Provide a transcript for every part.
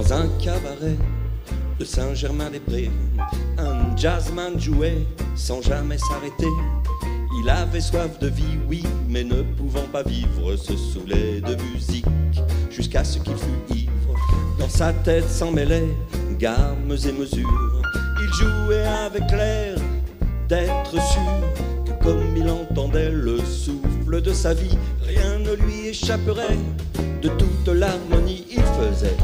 Dans un cabaret de Saint-Germain-des-Prés, un jazzman jouait sans jamais s'arrêter. Il avait soif de vie, oui, mais ne pouvant pas vivre, se saoulait de musique jusqu'à ce qu'il fût ivre. Dans sa tête s'en mêlaient gammes et mesures. Il jouait avec l'air d'être sûr que comme il entendait le souffle de sa vie, rien ne lui échapperait de toute l'harmonie il faisait.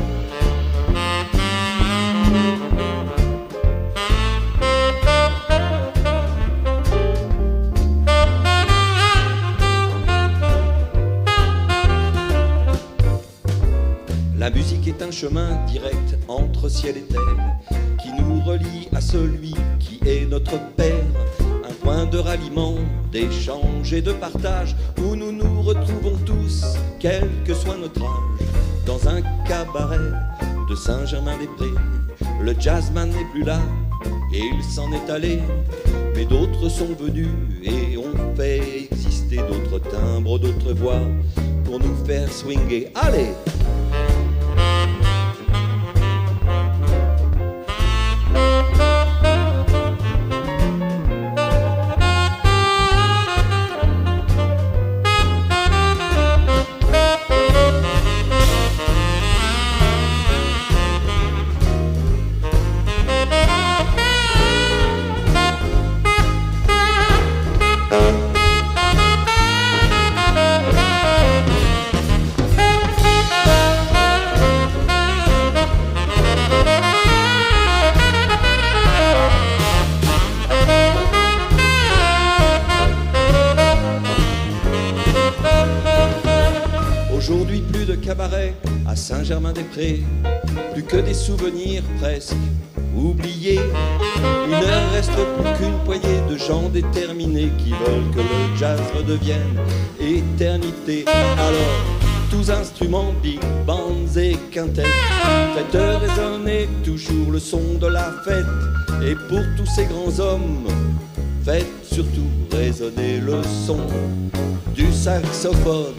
La musique est un chemin direct entre ciel et terre qui nous relie à celui qui est notre Père. Un point de ralliement, d'échange et de partage où nous nous retrouvons tous, quel que soit notre âge. Dans un cabaret de Saint-Germain-des-Prés, le jazzman n'est plus là et il s'en est allé. Mais d'autres sont venus et ont fait exister d'autres timbres, d'autres voix pour nous faire swinguer. Allez! Aujourd'hui plus de cabaret à Saint-Germain-des-Prés, plus que des souvenirs presque oubliés. Il ne reste plus qu'une poignée de gens déterminés qui veulent que le jazz redevienne éternité. Alors, tous instruments, big bands et quintettes, faites résonner toujours le son de la fête. Et pour tous ces grands hommes, faites surtout résonner le son du saxophone.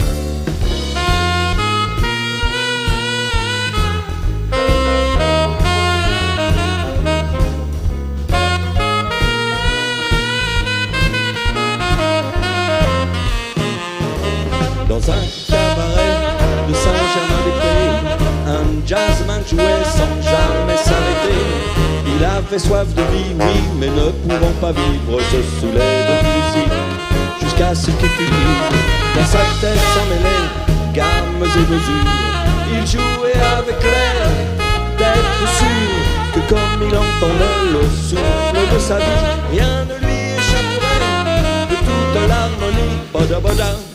Dans un cabaret de Saint-Germain-des-Prés, un jazzman jouait sans jamais s'arrêter. Il avait soif de vie, oui, mais ne pouvant pas vivre, se saoulait de musique jusqu'à ce qu'il fût libre. Dans sa tête s'en mêlaient gammes et mesures. Il jouait avec l'air d'être sûr que comme il entendait le souffle de sa vie, rien ne lui échapperait de toute l'harmonie. Bada bada.